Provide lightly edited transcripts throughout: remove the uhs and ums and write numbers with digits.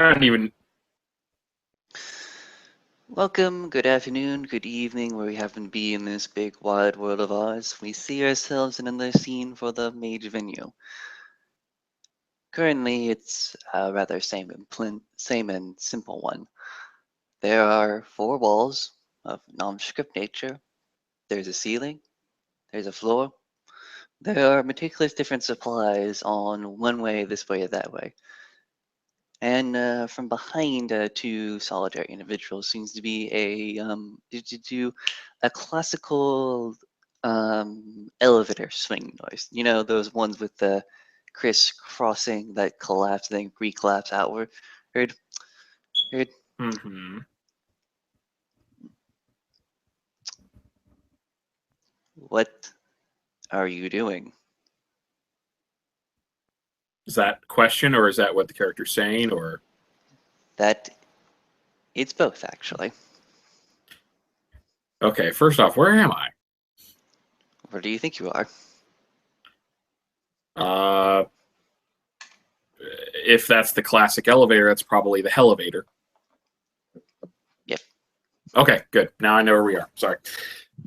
I don't even. Welcome, good afternoon, good evening, where we happen to be in this big wide world of ours. We see ourselves in another scene for the major venue. Currently, it's a rather same and simple one. There are four walls of nondescript nature. There's a ceiling, there's a floor. There are meticulous different supplies on one way, this way, or that way. And from behind two solitary individuals seems to be a classical elevator swing noise. You know, those ones with the crisscrossing that collapse and then recollapse outward. Heard, heard. Mm-hmm. What are you doing? Is that question, or is that what the character's saying, or? That it's both actually. Okay, first off, where am I? Where do you think you are? Uh, if that's the classic elevator, that's probably the elevator. Yep. Okay, good. Now I know where we are. Sorry.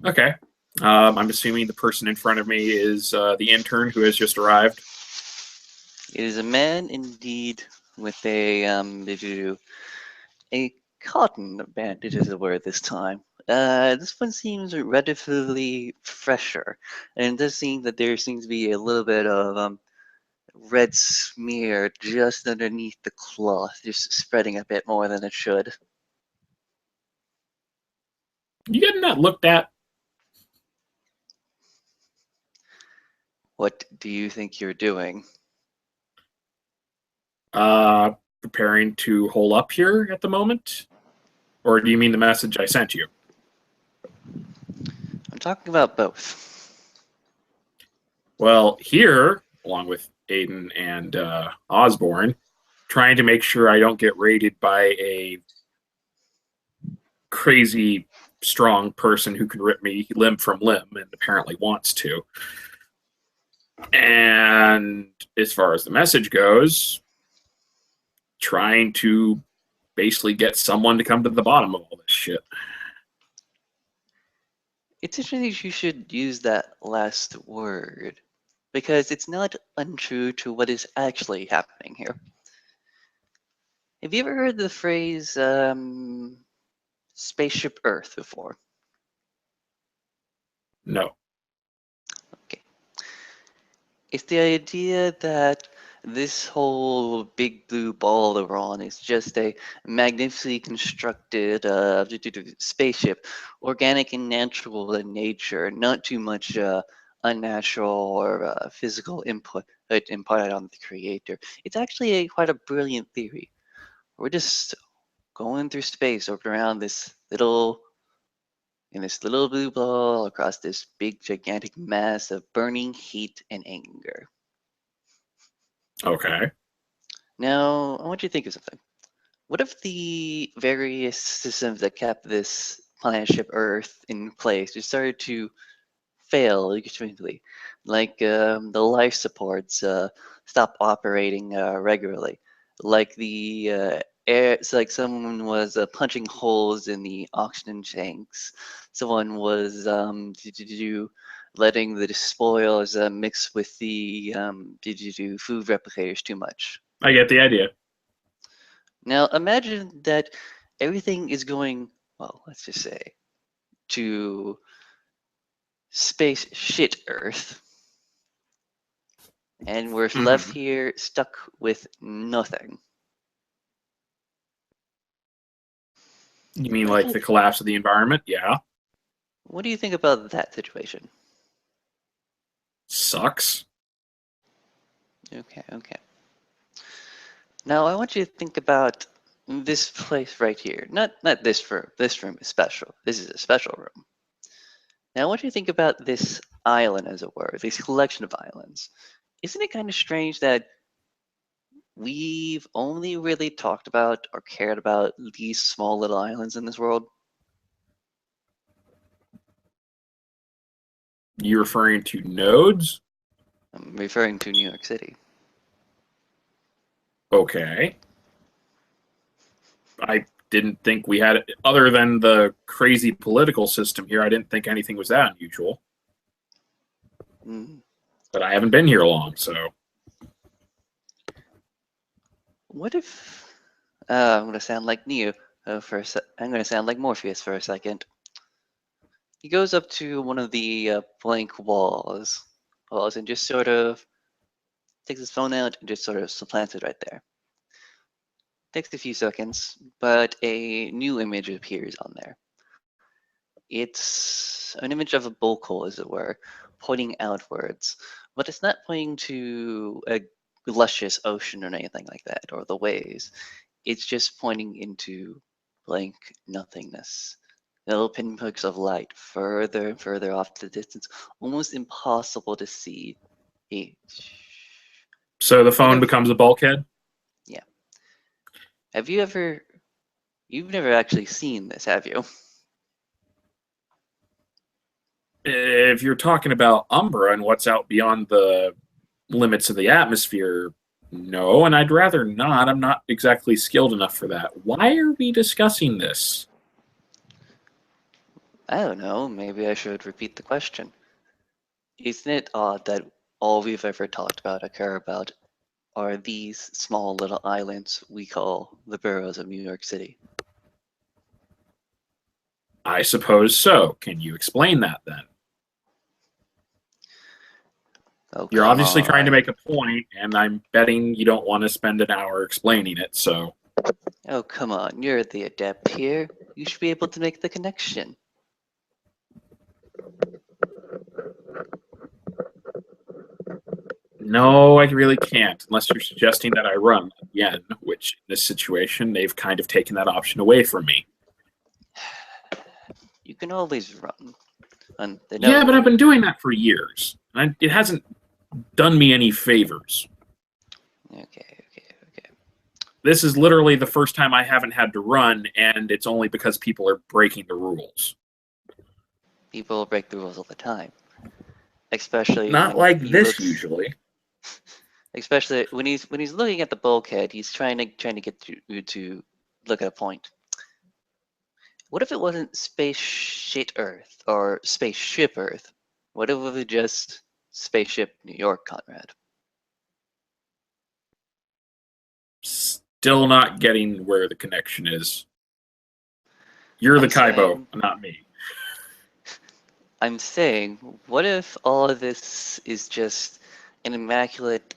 Okay. I'm assuming the person in front of me is the intern who has just arrived. It is a man indeed with a cotton bandage is the word this time. This one seems relatively fresher, and it does seem that there seems to be a little bit of red smear just underneath the cloth, just spreading a bit more than it should. You getting that looked at? What do you think you're doing? Preparing to hole up here at the moment? Or do you mean the message I sent you? I'm talking about both. Well, here, along with Aiden and Osborne, trying to make sure I don't get raided by a crazy strong person who can rip me limb from limb and apparently wants to. And as far as the message goes, trying to basically get someone to come to the bottom of all this shit. It's interesting you should use that last word, because it's not untrue to what is actually happening here. Have you ever heard the phrase SpaceShip Earth before? No. Okay. It's the idea that this whole big blue ball that we're on is just a magnificently constructed spaceship, organic and natural in nature, not too much unnatural or physical input imparted on the creator. It's actually quite a brilliant theory. We're just going through space, orbiting around this little blue ball across this big gigantic mass of burning heat and anger. Okay. Now, I want you to think of something. What if the various systems that kept this planet ship Earth in place just started to fail extremely? Like the life supports stop operating regularly. Like the air, it's like someone was punching holes in the oxygen tanks. Someone was letting the spoils mix with the food replicators too much. I get the idea. Now imagine that everything is going, well, let's just say, to space shit Earth, and we're left Mm-hmm. here stuck with nothing. You mean What do like you, the collapse of the environment? Yeah. what do you think about that situation? Sucks. Okay, okay. Now I want you to think about this place right here. Not this room. This room is special. This is a special room. Now I want you to think about this island, as it were, this collection of islands. Isn't it kind of strange that we've only really talked about or cared about these small little islands in this world? You referring to nodes? I'm referring to New York City. Okay. I didn't think we had, other than the crazy political system here, I didn't think anything was that unusual. Mm. But I haven't been here long, so. What if I'm gonna sound like Neo for a I'm gonna sound like Morpheus for a second. He goes up to one of the blank walls, and just sort of takes his phone out and just sort of supplants it right there. Takes a few seconds, but a new image appears on there. It's an image of a bolt hole, as it were, pointing outwards, but it's not pointing to a luscious ocean or anything like that, or the waves. It's just pointing into blank nothingness. Little pinpricks of light further and further off to the distance, almost impossible to see. So the What phone if, becomes a bulkhead? yeah. Have you ever, you've never actually seen this, have you? If you're talking about Umbra and what's out beyond the limits of the atmosphere, no, and I'd rather not. I'm not exactly skilled enough for that. Why are we discussing this? I don't know, maybe I should repeat the question. Isn't it odd that all we've ever talked about or care about are these small little islands we call the boroughs of New York City? I suppose so. Can you explain that then? Oh, You're come obviously trying to on. make a point, and I'm betting you don't want to spend an hour explaining it, so. Oh, come on. You're the adept here. You should be able to make the connection. No, I really can't, unless you're suggesting that I run again, which in this situation, they've kind of taken that option away from me. You can always run. And they know Yeah, but I've been doing that for years. And it hasn't done me any favors. Okay. This is literally the first time I haven't had to run, and it's only because people are breaking the rules. People break the rules all the time. Especially Not when like he this looks usually. especially when he's looking at the bulkhead, he's trying to get you to look at a point. What if it wasn't SpaceShip Earth or SpaceShip Earth? What if it was just Spaceship New York, Conrad? Still not getting where the connection is. You're the I'm Kaibo, saying, not me. what if all of this is just an immaculate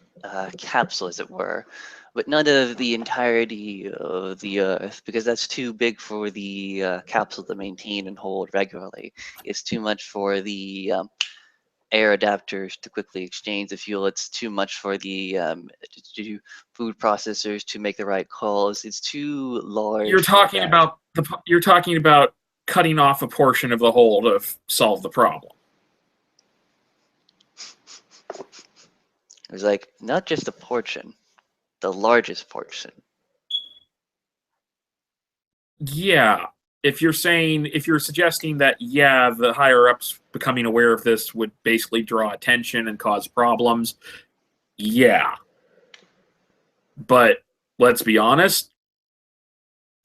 capsule, as it were, but none of the entirety of the Earth, because that's too big for the capsule to maintain and hold regularly. It's too much for the air adapters to quickly exchange the fuel. It's too much for the food processors to make the right calls. It's too You're large for talking that. about you're talking about cutting off a portion of the whole to solve the problem. It was like not just a portion, the largest portion. Yeah, if you're suggesting that, yeah, the higher ups becoming aware of this would basically draw attention and cause problems, yeah. But let's be honest,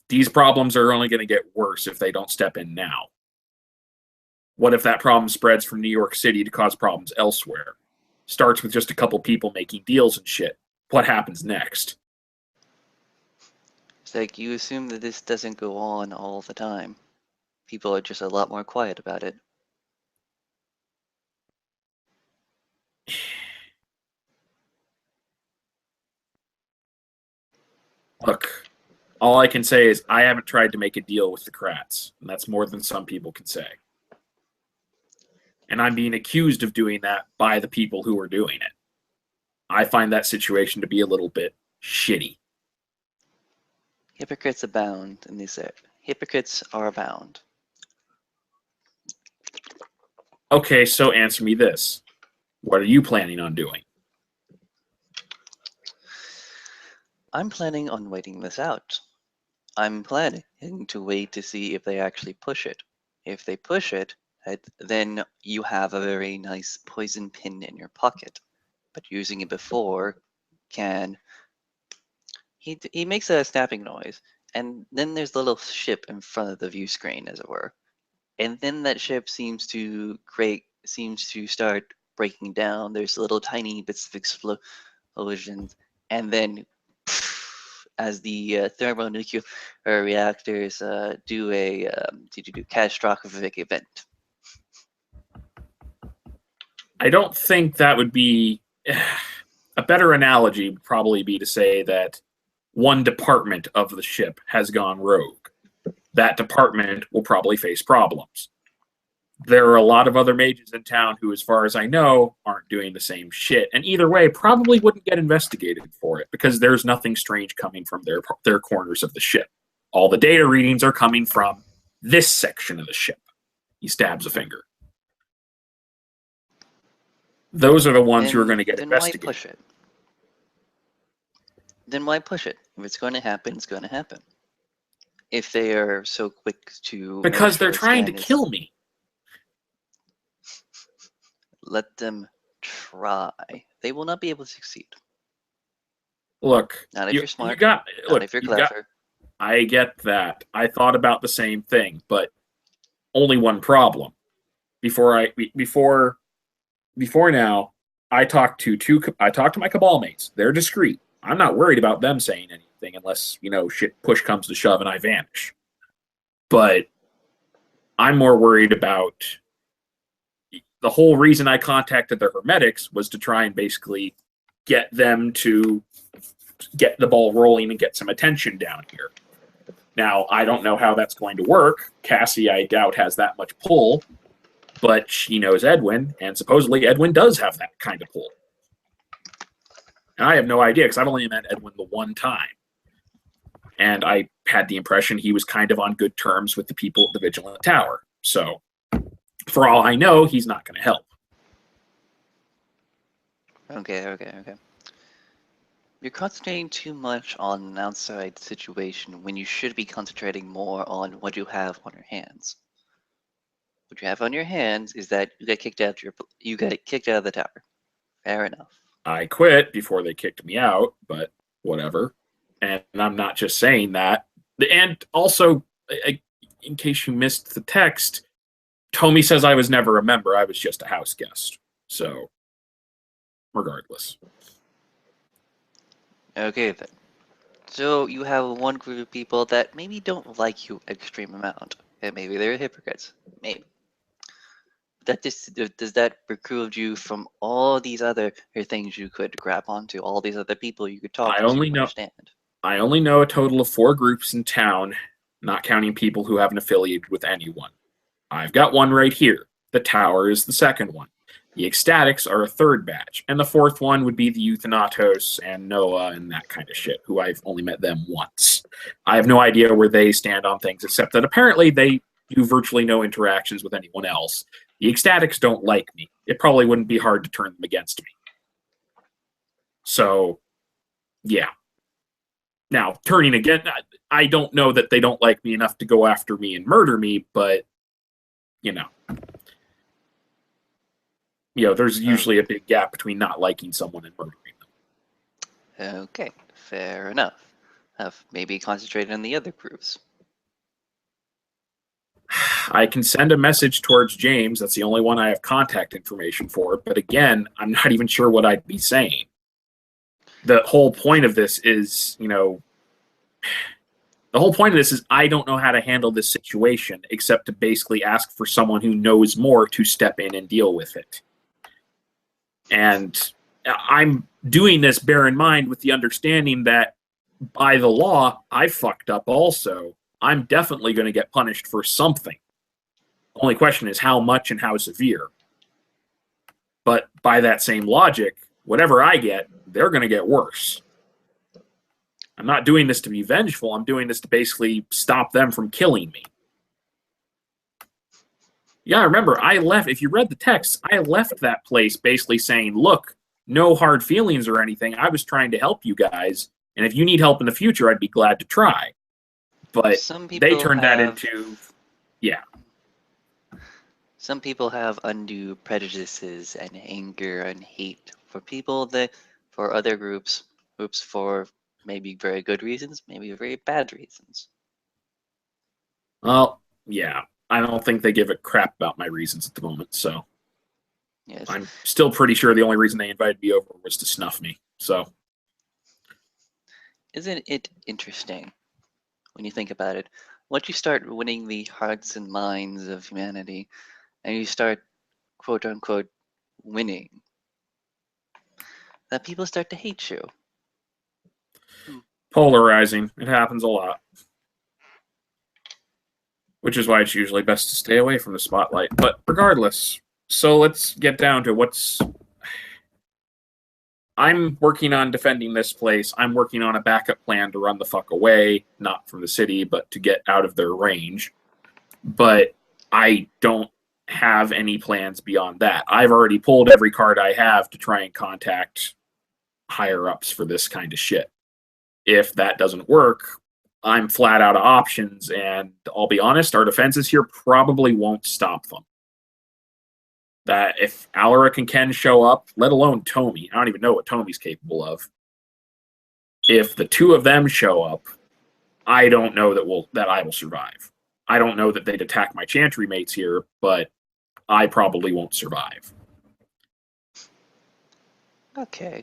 these problems are only going to get worse if they don't step in now. What if that problem spreads from New York City to cause problems elsewhere? Starts with just a couple people making deals and shit. What happens next? It's like you assume that this doesn't go on all the time. People are just a lot more quiet about it. Look, all I can say is I haven't tried to make a deal with the Kratts, and that's more than some people can say. And I'm being accused of doing that by the people who are doing it. I find that situation to be a little bit shitty. Hypocrites abound in this area. Hypocrites are abound. Okay, so answer me this. What are you planning on doing? I'm planning on waiting this out. I'm planning to wait to see if they actually push it. If they push it, then you have a very nice poison pin in your pocket. But using it before can he makes a snapping noise, and then there's the little ship in front of the view screen, as it were. And then that ship seems to start breaking down. There's little tiny bits of explosions, and then as the thermonuclear reactors do a catastrophic event. I don't think that would be a better analogy. Would probably be to say that one department of the ship has gone rogue. That department will probably face problems. There are a lot of other mages in town who, as far as I know, aren't doing the same shit, and either way, probably wouldn't get investigated for it because there's nothing strange coming from their corners of the ship. All the data readings are coming from this section of the ship. He stabs a finger. Those are the ones who are going to get investigated. Why push it? Then why push it? If it's going to happen, it's going to happen. If they are so quick to... Because they're trying to kill me. Let them try. They will not be able to succeed. Look, not if you're smart. Not if you're clever. I get that. I thought about the same thing, but only one problem. Before now, I talked to my cabal mates. They're discreet. I'm not worried about them saying anything unless, shit push comes to shove and I vanish. But I'm more worried about the whole reason I contacted the Hermetics was to try and basically get them to get the ball rolling and get some attention down here. Now, I don't know how that's going to work. Cassie, I doubt, has that much pull, but she knows Edwin, and supposedly Edwin does have that kind of pull. And I have no idea, because I've only met Edwin the one time. And I had the impression he was kind of on good terms with the people at the Vigilant Tower. So, for all I know, he's not going to help. Okay. You're concentrating too much on an outside situation when you should be concentrating more on what you have on your hands. What you have on your hands is that you got kicked out of the tower. Fair enough. I quit before they kicked me out, but whatever. And I'm not just saying that. And also, in case you missed the text, Tommy says I was never a member. I was just a house guest. So, regardless. Okay then. So you have one group of people that maybe don't like you extreme amount, and maybe they're hypocrites. Maybe. Does that preclude you from all these other things you could grab onto, all these other people you could talk to understand? I only know a total of 4 groups in town, not counting people who haven't affiliated with anyone. I've got one right here. The Tower is the second one. The Ecstatics are a third batch, and the fourth one would be the Euthanatos and Noah and that kind of shit, who I've only met them once. I have no idea where they stand on things, except that apparently they do virtually no interactions with anyone else. The Ecstatics don't like me. It probably wouldn't be hard to turn them against me. So, yeah. Now, turning again, I don't know that they don't like me enough to go after me and murder me, but, there's usually a big gap between not liking someone and murdering them. Okay, fair enough. Maybe concentrate on the other groups. I can send a message towards James. That's the only one I have contact information for. But again, I'm not even sure what I'd be saying. The whole point of this is, I don't know how to handle this situation except to basically ask for someone who knows more to step in and deal with it. And I'm doing this, bear in mind, with the understanding that by the law, I fucked up also. I'm definitely going to get punished for something. The only question is how much and how severe. But by that same logic, whatever I get, they're going to get worse. I'm not doing this to be vengeful. I'm doing this to basically stop them from killing me. Yeah, remember, I left. If you read the text, I left that place basically saying, look, no hard feelings or anything. I was trying to help you guys. And if you need help in the future, I'd be glad to try. But they turned that into, yeah. Some people have undue prejudices and anger and hate for people for other groups for Maybe very good reasons, maybe very bad reasons. Well, yeah. I don't think they give a crap about my reasons at the moment, so Yes. I'm still pretty sure the only reason they invited me over was to snuff me. So Isn't it interesting when you think about it? Once you start winning the hearts and minds of humanity, and you start, quote unquote, winning, that people start to hate you. polarizing. It happens a lot. Which is why it's usually best to stay away from the spotlight. But regardless, so let's get down to what's. I'm working on defending this place. I'm working on a backup plan to run the fuck away, not from the city, but to get out of their range. But I don't have any plans beyond that. I've already pulled every card I have to try and contact higher ups for this kind of shit. If that doesn't work, I'm flat out of options, and I'll be honest, our defenses here probably won't stop them. That if Alaric and Ken show up, let alone Tomy, I don't even know what Tomy's capable of. If the two of them show up, I don't know that I will survive. I don't know that they'd attack my Chantry mates here, but I probably won't survive. Okay.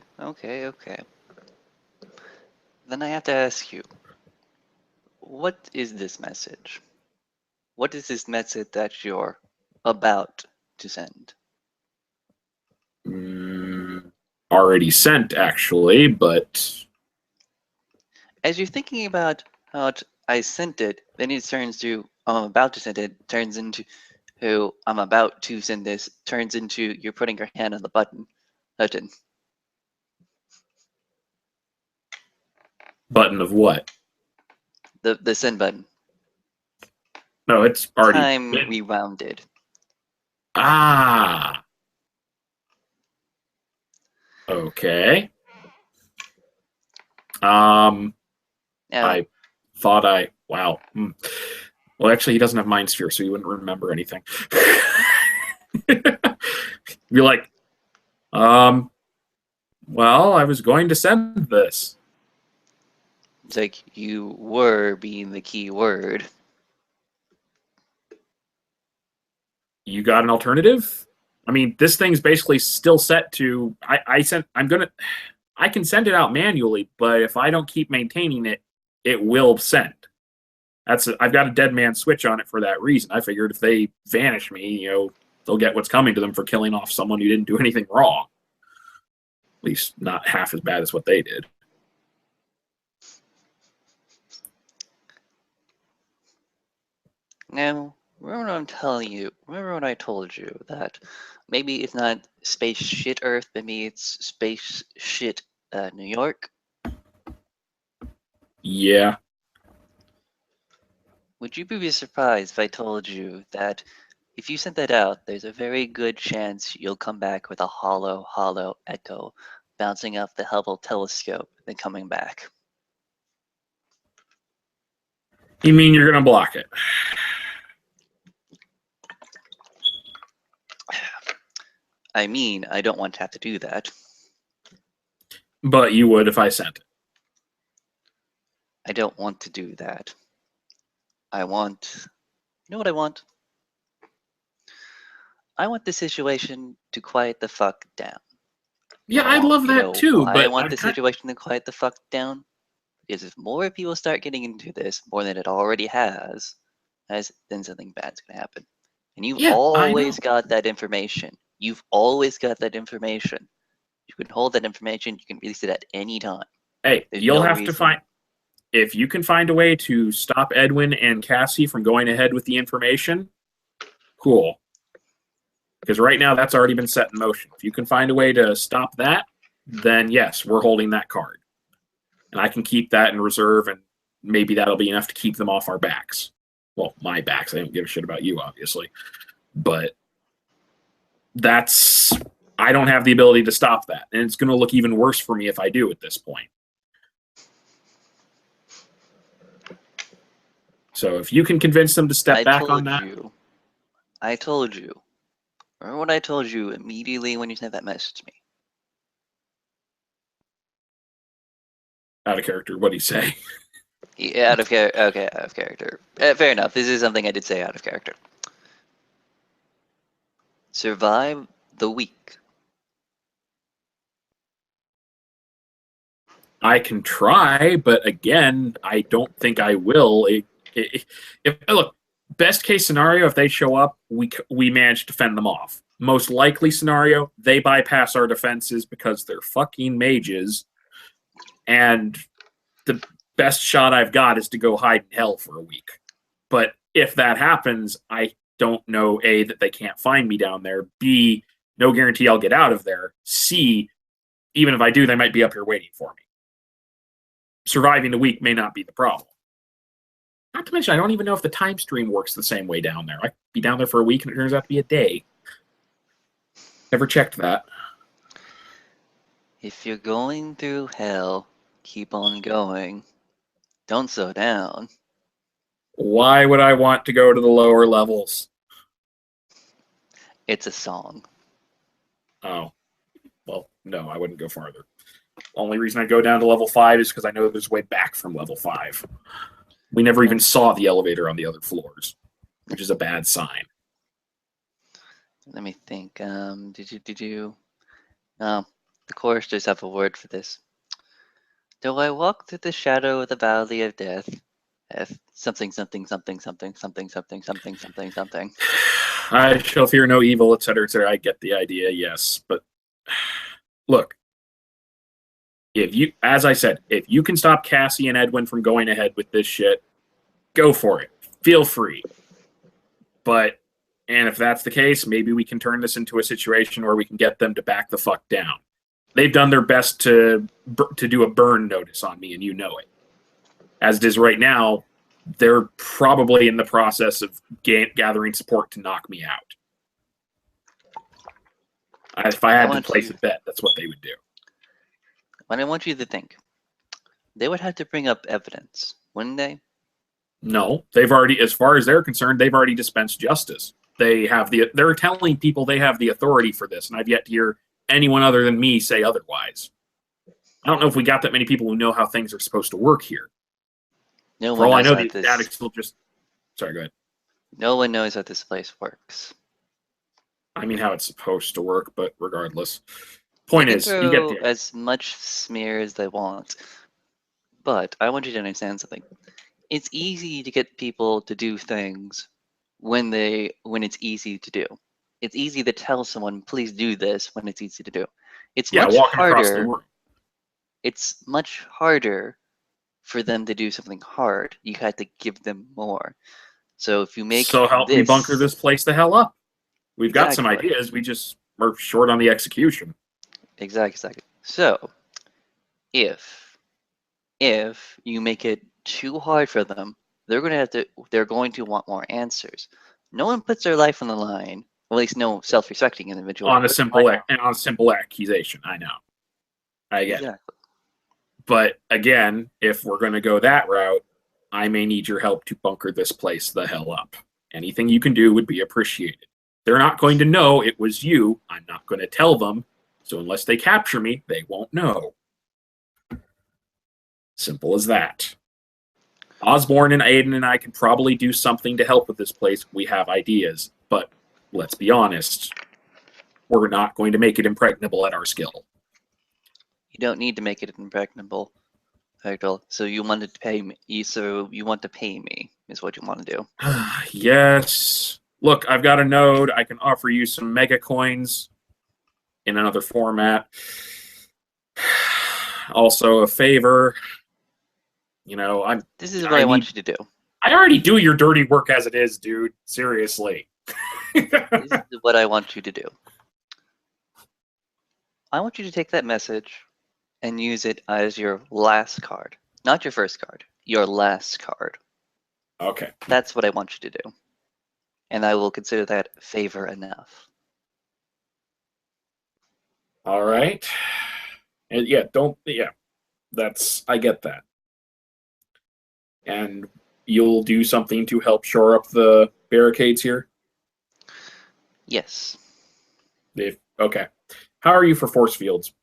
Then I have to ask you, what is this message? What is this message that you're about to send? Already sent, actually, but As you're thinking about how I sent it, then it turns to I'm about to send it, turns into who I'm about to send this, turns into you're putting your hand on the button. button of what? The send button. No, it's already Time been. rewounded. Ah. Okay. Now, I thought wow. Well, actually, he doesn't have Mind Sphere, so he wouldn't remember anything. Be like, well, I was going to send this. it's like you were being the key word. You got an alternative? I mean, this thing's basically still set to. I can send it out manually, but if I don't keep maintaining it, it will send. I've got a dead man switch on it for that reason. I figured if they vanish me, they'll get what's coming to them for killing off someone who didn't do anything wrong. At least not half as bad as what they did. Now, remember what I'm telling you? Remember when I told you that maybe it's not space shit Earth, maybe it's space shit New York? Yeah. Would you be surprised if I told you that if you sent that out, there's a very good chance you'll come back with a hollow echo bouncing off the Hubble telescope, then coming back? You mean you're going to block it? I mean, I don't want to have to do that. But you would if I sent it. I don't want to do that. I want. You know what I want? I want the situation to quiet the fuck down. Yeah, I'd love You that know too, why I but want the situation to quiet the fuck down? Because if more people start getting into this, more than it already has, then something bad's gonna happen. And you've yeah, I know. always got that information. You've always got that information. You can hold that information. You can release it at any time. Hey, There's you'll no have to reason. if you can find a way to stop Edwin and Cassie from going ahead with the information, cool. Because right now that's already been set in motion. If you can find a way to stop that, then yes, we're holding that card. And I can keep that in reserve, and maybe that'll be enough to keep them off our backs. Well, my backs. I don't give a shit about you, obviously. But I don't have the ability to stop that. And it's going to look even worse for me if I do at this point. So if you can convince them to step back on that. I told you. Remember what I told you immediately when you sent that message to me? Out of character. What do you say? Yeah, out of character. Okay, out of character. Fair enough. This is something I did say out of character. Survive the week. I can try, but again, I don't think I will. If look, best case scenario, if they show up, we manage to fend them off. Most likely scenario, they bypass our defenses because they're fucking mages, and the best shot I've got is to go hide in hell for a week. But if that happens, I don't know A, that they can't find me down there. B, no guarantee I'll get out of there. C, even if I do, they might be up here waiting for me. Surviving the week may not be the problem. Not to mention, I don't even know if the time stream works the same way down there. I could be down there for a week and it turns out to be a day. Never checked that. If you're going through hell, keep on going. Don't slow down. Why would I want to go to the lower levels? It's a song. Oh, well, no, I wouldn't go farther. Only reason I'd go down to level 5 is because I know there's a way back from level 5. We never even saw the elevator on the other floors, which is a bad sign. Let me think. Did you? The choristers have a word for this. Though I walk through the shadow of the valley of death, something, something, something, something, something, something, something, something, something. I shall fear no evil, etc., etc. I get the idea, yes, but look, if you, as I said, if you can stop Cassie and Edwin from going ahead with this shit, go for it. Feel free. But, and if that's the case, maybe we can turn this into a situation where we can get them to back the fuck down. They've done their best to do a burn notice on me, and you know it. As it is right now, they're probably in the process of gathering support to knock me out. If I had to place a bet, that's what they would do. What I want you to think, they would have to bring up evidence, wouldn't they? No, they've already, as far as they're concerned, they've already dispensed justice. They're telling people they have the authority for this, and I've yet to hear anyone other than me say otherwise. I don't know if we got that many people who know how things are supposed to work here. No For all I know, the addicts still just. Sorry, go ahead. No one knows how this place works. I mean, how it's supposed to work, but regardless. Point is, you get as much smear as they want. But I want you to understand something. It's easy to get people to do things when it's easy to do. It's easy to tell someone, please do this, when it's easy to do. It's much harder. It's much harder for them to do something hard. You had to give them more. So if you make help me bunker this place the hell up. We've got some ideas. We just are short on the execution. Exactly. So if you make it too hard for them, they're going to want more answers. No one puts their life on the line, or at least no self-respecting individual. On a simple accusation, I know. I get it. But again, if we're going to go that route, I may need your help to bunker this place the hell up. Anything you can do would be appreciated. They're not going to know it was you. I'm not going to tell them. So unless they capture me, they won't know. Simple as that. Osborne and Aiden and I can probably do something to help with this place. We have ideas. But let's be honest. We're not going to make it impregnable at our skill. You don't need to make it impregnable, Hector. So you wanted to pay me. So you want to pay me is what you want to do. Yes. Look, I've got a node. I can offer you some mega coins in another format. Also, a favor. You know, This is what I want you to do. I already do your dirty work as it is, dude. Seriously. This is what I want you to do. I want you to take that message and use it as your last card. Not your first card. Your last card. Okay. That's what I want you to do. And I will consider that favor enough. All right. And I get that. And you'll do something to help shore up the barricades here? Yes. Okay. How are you for force fields?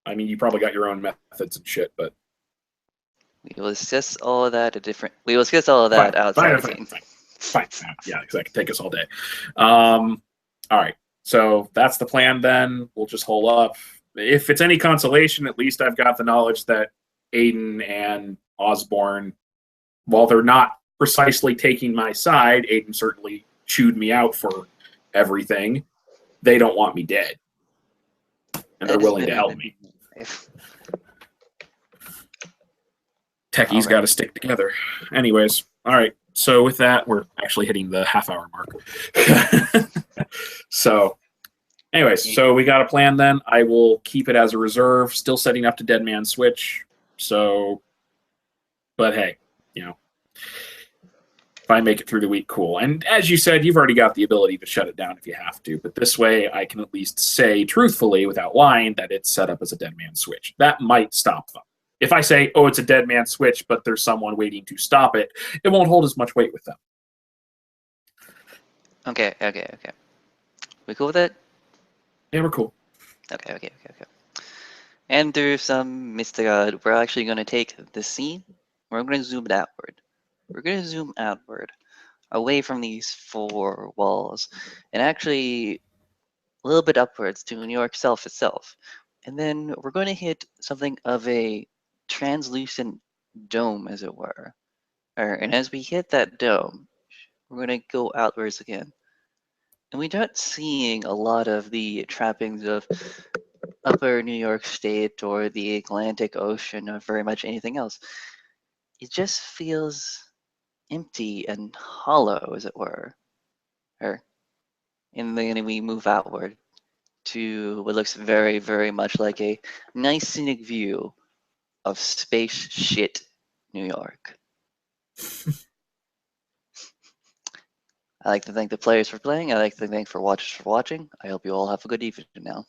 I mean, you probably got your own methods and shit, but We will discuss all of that We will discuss all of Fine, that outside fine, the fine, scene. fine. Yeah, because that could take us all day. All right. So that's the plan then. We'll just hole up. If it's any consolation, at least I've got the knowledge that Aiden and Osborne, while they're not precisely taking my side, Aiden certainly chewed me out for everything. They don't want me dead. And they're That is willing to very, help very me. nice. Techies got to stick together. Anyways, all right. So with that, we're actually hitting the half-hour mark. So, anyways, so we got a plan then. I will keep it as a reserve, still setting up to Dead Man Switch. So, but hey, you know, if I make it through the week, cool. And as you said, you've already got the ability to shut it down if you have to. But this way, I can at least say truthfully, without lying, that it's set up as a Dead Man Switch. That might stop them. If I say, oh, it's a Dead Man Switch, but there's someone waiting to stop it, it won't hold as much weight with them. Okay. We cool with it? Yeah, we're cool. Okay. And through some mystic God, we're actually going to take the scene. We're going to zoom it outward. We're going to zoom outward, away from these four walls, and actually a little bit upwards to New York itself. And then we're going to hit something of a translucent dome, as it were. And as we hit that dome, we're going to go outwards again. And we start seeing a lot of the trappings of upper New York State or the Atlantic Ocean or very much anything else. It just feels empty and hollow, as it were. And then we move outward to what looks very, very much like a nice scenic view of space shit New York. I like to thank the players for playing. I like to thank for watchers for watching. I hope you all have a good evening now.